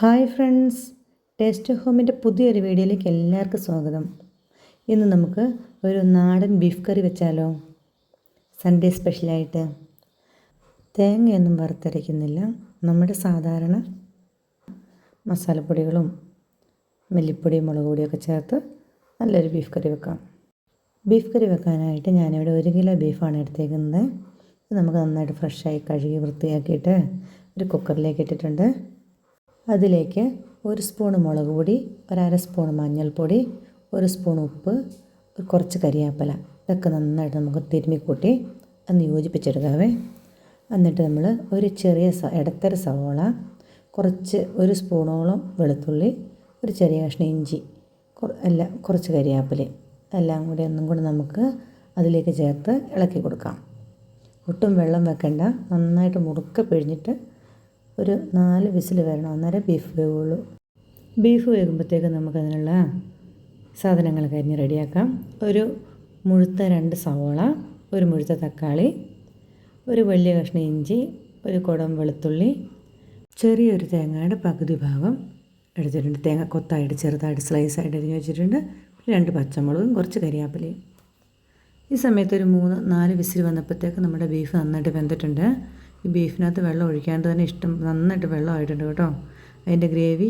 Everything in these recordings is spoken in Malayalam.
ഹായ് ഫ്രണ്ട്സ്, ടേസ്റ്റ് ഹോമിൻ്റെ പുതിയൊരു വീഡിയോയിലേക്ക് എല്ലാവർക്കും സ്വാഗതം. ഇന്ന് നമുക്ക് ഒരു നാടൻ ബീഫ് കറി വെച്ചാലോ? സൺഡേ സ്പെഷ്യലായിട്ട്. തേങ്ങയൊന്നും വറുത്തരയ്ക്കുന്നില്ല, നമ്മുടെ സാധാരണ മസാലപ്പൊടികളും മല്ലിപ്പൊടിയും മുളക് പൊടിയൊക്കെ ചേർത്ത് നല്ലൊരു ബീഫ് കറി വെക്കാം. ബീഫ് കറി വെക്കാനായിട്ട് ഞാനിവിടെ 1 കിലോ ബീഫാണ് എടുത്തേക്കുന്നത്. ഇത് നമുക്ക് നന്നായിട്ട് ഫ്രഷായി കഴുകി വൃത്തിയാക്കിയിട്ട് ഒരു കുക്കറിലേക്ക് ഇട്ടിട്ടുണ്ട്. അതിലേക്ക് 1 സ്പൂൺ മുളക് പൊടി, 1/2 സ്പൂൺ മഞ്ഞൾപ്പൊടി, 1 സ്പൂൺ ഉപ്പ്, കുറച്ച് കരിയാപ്പല, ഇതൊക്കെ നന്നായിട്ട് നമുക്ക് തിരുമ്മിക്കൂട്ടി ഒന്ന് യോജിപ്പിച്ചെടുക്കാവേ. എന്നിട്ട് നമ്മൾ ഒരു ചെറിയ ഇടത്തര സവോള, കുറച്ച് 1 സ്പൂണോളം വെളുത്തുള്ളി, ഒരു ചെറിയ കഷ്ണം ഇഞ്ചി, കുറച്ച് കരിയാപ്പല എല്ലാം കൂടി ഒന്നും കൂടി നമുക്ക് അതിലേക്ക് ചേർത്ത് ഇളക്കി കൊടുക്കാം. ഒട്ടും വെള്ളം വെക്കണ്ട, നന്നായിട്ട് മുറുക്കെ പിഴിഞ്ഞിട്ട് ഒരു 4 വിസിൽ വരണം, അന്നേരം ബീഫ് വേവുള്ളൂ. ബീഫ് വേകുമ്പോഴത്തേക്ക് നമുക്കതിനുള്ള സാധനങ്ങളൊക്കെ അരിഞ്ഞ് റെഡിയാക്കാം. ഒരു മുഴുത്ത 2 സവോള, ഒരു മുഴുത്ത തക്കാളി, ഒരു വലിയ കഷ്ണം ഇഞ്ചി, ഒരു കുടം വെളുത്തുള്ളി, ചെറിയൊരു തേങ്ങയുടെ പകുതി ഭാഗം എടുത്തിട്ടുണ്ട്. തേങ്ങ കൊത്തായിട്ട് ചെറുതായിട്ട് സ്ലൈസായിട്ട് അരിഞ്ഞ് വെച്ചിട്ടുണ്ട്. 2 പച്ചമുളകും കുറച്ച് കരിയാപ്പിലയും. ഈ സമയത്ത് ഒരു 3-4 വിസിൽ വന്നപ്പോഴത്തേക്ക് നമ്മുടെ ബീഫ് നന്നായിട്ട് വെന്തിട്ടുണ്ട്. ഈ ബീഫിനകത്ത് വെള്ളം ഒഴിക്കാണ്ട് തന്നെ നന്നായിട്ട് വെള്ളമായിട്ടുണ്ട് കേട്ടോ. അതിൻ്റെ ഗ്രേവി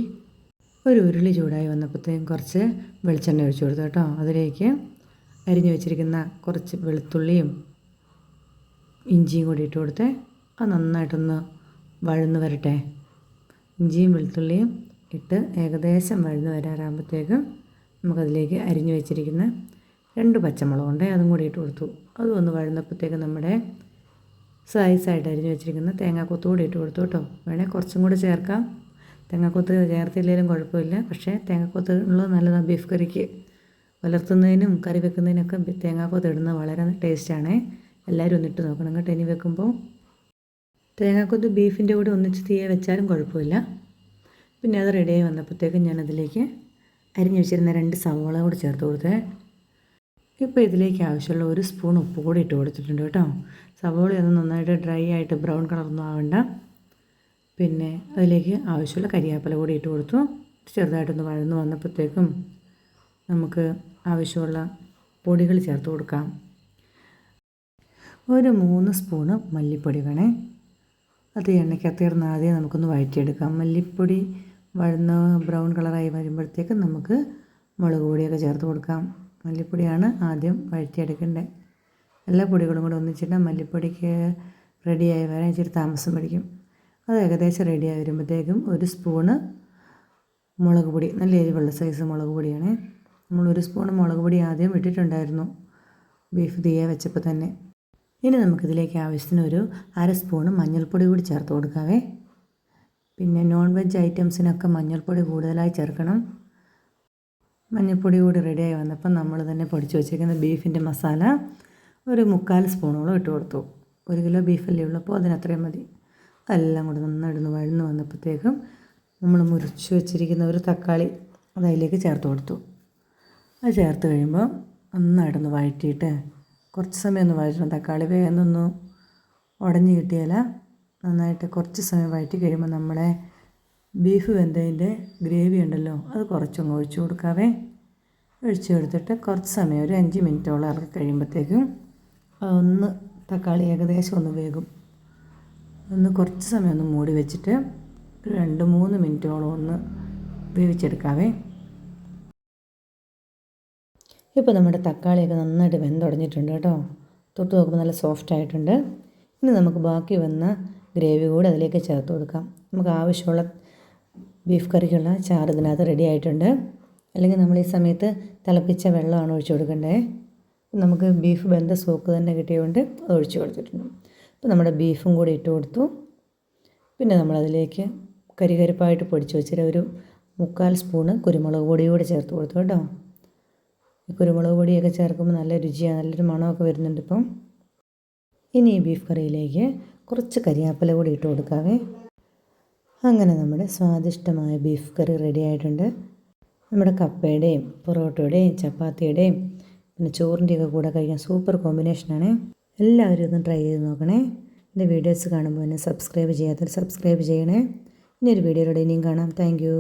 ഒരു ഉരുളി ചൂടായി വന്നപ്പോഴത്തേക്കും കുറച്ച് വെളിച്ചെണ്ണ ഒഴിച്ചു കൊടുത്തു കേട്ടോ. അതിലേക്ക് അരിഞ്ഞു വെച്ചിരിക്കുന്ന കുറച്ച് വെളുത്തുള്ളിയും ഇഞ്ചിയും കൂടി ഇട്ട് കൊടുത്ത് അത് നന്നായിട്ടൊന്ന് വഴന്ന് വരട്ടെ. ഇഞ്ചിയും വെളുത്തുള്ളിയും ഇട്ട് ഏകദേശം വഴന്ന് വരാറാകുമ്പോഴത്തേക്കും നമുക്കതിലേക്ക് അരിഞ്ഞു വെച്ചിരിക്കുന്ന 2 പച്ചമുളകുണ്ട്, അതും കൂടി ഇട്ട് കൊടുത്തു. അതും ഒന്ന് വഴന്നപ്പോഴത്തേക്കും നമ്മുടെ സ്ലൈസായിട്ട് അരിഞ്ഞ് വെച്ചിരിക്കുന്ന തേങ്ങാക്കൊത്ത് കൂടി ഇട്ട് കൊടുത്തു കേട്ടോ. വേണേൽ കുറച്ചും കൂടി ചേർക്കാം, തേങ്ങാക്കൊത്ത് ചേർത്തില്ലെങ്കിലും കുഴപ്പമില്ല. പക്ഷേ തേങ്ങാക്കൊത്ത് ഉള്ളത് നല്ലതാണ് ബീഫ് കറിക്ക്. വളർത്തുന്നതിനും കറി വെക്കുന്നതിനൊക്കെ തേങ്ങാക്കൊത്ത് ഇടുന്നത് വളരെ ടേസ്റ്റാണ്. എല്ലാവരും ഒന്നിട്ട് നോക്കണം കേട്ടോ. ഇനി വെക്കുമ്പോൾ തേങ്ങാക്കൊത്ത് ബീഫിൻ്റെ കൂടെ ഒന്നിച്ച് തീയെ വെച്ചാലും കുഴപ്പമില്ല. പിന്നെ അത് റെഡിയായി വന്നപ്പോഴത്തേക്കും ഞാനതിലേക്ക് അരിഞ്ഞ് വെച്ചിരുന്ന 2 സവോള കൂടി ചേർത്ത് കൊടുത്തേ. ഇപ്പോൾ ഇതിലേക്ക് ആവശ്യമുള്ള 1 സ്പൂൺ ഉപ്പ് കൂടി ഇട്ട് കൊടുത്തിട്ടുണ്ട് കേട്ടോ. സവോളയൊന്നും നന്നായിട്ട് ഡ്രൈ ആയിട്ട് ബ്രൗൺ കളറൊന്നും ആവണ്ട. പിന്നെ അതിലേക്ക് ആവശ്യമുള്ള കരിയാപ്പല കൂടി ഇട്ട് കൊടുത്തു. ചെറുതായിട്ടൊന്ന് വഴന്ന് വന്നപ്പോഴത്തേക്കും നമുക്ക് ആവശ്യമുള്ള പൊടികൾ ചേർത്ത് കൊടുക്കാം. ഒരു 3 സ്പൂണ് മല്ലിപ്പൊടി വേണേ. അത് എണ്ണയ്ക്കകത്തിരുന്ന് ആദ്യം നമുക്കൊന്ന് വഴറ്റിയെടുക്കാം. മല്ലിപ്പൊടി വഴന്ന് ബ്രൗൺ കളറായി വരുമ്പോഴത്തേക്കും നമുക്ക് മുളക് പൊടിയൊക്കെ ചേർത്ത് കൊടുക്കാം. മല്ലിപ്പൊടിയാണ് ആദ്യം വഴറ്റിയെടുക്കേണ്ടത്. എല്ലാ പൊടികളും കൂടെ ഒന്നിച്ചിട്ട് മല്ലിപ്പൊടിക്ക് റെഡിയായി വരാൻ ഇച്ചിരി താമസം പിടിക്കും. അത് ഏകദേശം റെഡിയായി വരുമ്പോഴത്തേക്കും 1 സ്പൂണ് മുളക് പൊടി, നല്ല എരിവുള്ള സൈസ് മുളക് പൊടിയാണ്. നമ്മൾ 1 സ്പൂൺ മുളക് പൊടി ആദ്യം ഇട്ടിട്ടുണ്ടായിരുന്നു ബീഫ് തീയെ വെച്ചപ്പോൾ തന്നെ. ഇനി നമുക്കിതിലേക്ക് ആവശ്യത്തിന് ഒരു 1/2 സ്പൂണ് മഞ്ഞൾപ്പൊടി കൂടി ചേർത്ത് കൊടുക്കാവേ. പിന്നെ നോൺ വെജ് ഐറ്റംസിനൊക്കെ മഞ്ഞൾപ്പൊടി കൂടുതലായി ചേർക്കണം. മഞ്ഞൾപ്പൊടി കൂടി റെഡിയായി വന്നപ്പോൾ നമ്മൾ തന്നെ പൊടിച്ച് വെച്ചിരിക്കുന്ന ബീഫിൻ്റെ മസാല ഒരു 3/4 സ്പൂണോളം ഇട്ട് കൊടുത്തു. 1 കിലോ ബീഫല്ലേ ഉള്ളപ്പോൾ അതിനത്രയും മതി. അതെല്ലാം കൂടി നന്നായിട്ടൊന്ന് വഴന്ന് വന്നപ്പോഴത്തേക്കും നമ്മൾ മുറിച്ച് വെച്ചിരിക്കുന്ന ഒരു തക്കാളി അതിലേക്ക് ചേർത്ത് കൊടുത്തു. അത് ചേർത്ത് കഴിയുമ്പോൾ നന്നായിട്ടൊന്ന് വഴറ്റിയിട്ട് കുറച്ച് സമയം ഒന്ന് വഴറ്റണം. തക്കാളി വേഗമൊന്ന് ഉടഞ്ഞ് കിട്ടിയാൽ നന്നായിട്ട് കുറച്ച് സമയം വഴറ്റി കഴിയുമ്പോൾ നമ്മളെ ബീഫ് വെന്തതിൻ്റെ ഗ്രേവി ഉണ്ടല്ലോ, അത് കുറച്ചൊന്ന് ഒഴിച്ചു കൊടുക്കാവേ. ഒഴിച്ചു കൊടുത്തിട്ട് കുറച്ച് സമയം ഒരു 5 മിനിറ്റോളം ഇറക്കി കഴിയുമ്പോഴത്തേക്കും ഒന്ന് തക്കാളി ഏകദേശം ഒന്ന് വേകും. ഒന്ന് കുറച്ച് സമയം ഒന്ന് മൂടി വെച്ചിട്ട് ഒരു 2-3 മിനിറ്റോളം ഒന്ന് വേവിച്ചെടുക്കാവേ. ഇപ്പോൾ നമ്മുടെ തക്കാളിയൊക്കെ നന്നായിട്ട് വെന്തുടഞ്ഞിട്ടുണ്ട് കേട്ടോ. തൊട്ട് നോക്കുമ്പോൾ നല്ല സോഫ്റ്റ് ആയിട്ടുണ്ട്. ഇനി നമുക്ക് ബാക്കി വന്ന ഗ്രേവി കൂടി അതിലേക്ക് ചേർത്ത് കൊടുക്കാം. നമുക്ക് ആവശ്യമുള്ള ബീഫ് കറിക്കുള്ള ചാറ് ഇതിനകത്ത് റെഡി ആയിട്ടുണ്ട്. അല്ലെങ്കിൽ നമ്മൾ ഈ സമയത്ത് തിളപ്പിച്ച വെള്ളമാണ് ഒഴിച്ചു കൊടുക്കേണ്ടത്. നമുക്ക് ബീഫ് വെന്ത സോക്ക് തന്നെ കിട്ടിയതുകൊണ്ട് അത് ഒഴിച്ചു കൊടുത്തിട്ടുണ്ട്. അപ്പോൾ നമ്മുടെ ബീഫും കൂടി ഇട്ട് കൊടുത്തു. പിന്നെ നമ്മളതിലേക്ക് കരികരിപ്പായിട്ട് പൊടിച്ച് വെച്ചിട്ട് ഒരു 3/4 സ്പൂണ് കുരുമുളക് പൊടി കൂടി ചേർത്ത് കൊടുത്തു കേട്ടോ. ഈ കുരുമുളക് പൊടിയൊക്കെ ചേർക്കുമ്പോൾ നല്ല രുചിയാണ്, നല്ലൊരു മണമൊക്കെ വരുന്നുണ്ട് ഇപ്പം. ഇനി ഈ ബീഫ് കറിയിലേക്ക് കുറച്ച് കരിയാപ്പല കൂടി ഇട്ട് കൊടുക്കാവേ. അങ്ങനെ നമ്മുടെ സ്വാദിഷ്ടമായ ബീഫ് കറി റെഡി ആയിട്ടുണ്ട്. നമ്മുടെ കപ്പയുടെയും പൊറോട്ടയുടെയും ചപ്പാത്തിയുടെയും പിന്നെ ചോറിൻ്റെയൊക്കെ കൂടെ കഴിക്കാൻ സൂപ്പർ കോമ്പിനേഷനാണ്. എല്ലാവരും ഒന്ന് ട്രൈ ചെയ്ത് നോക്കണേ. എൻ്റെ വീഡിയോസ് കാണുമ്പോൾ എന്നെ സബ്സ്ക്രൈബ് ചെയ്യാത്തവർ സബ്സ്ക്രൈബ് ചെയ്യണേ. ഇനിയൊരു വീഡിയോയിലൂടെ ഇനിയും കാണാം. Thank you.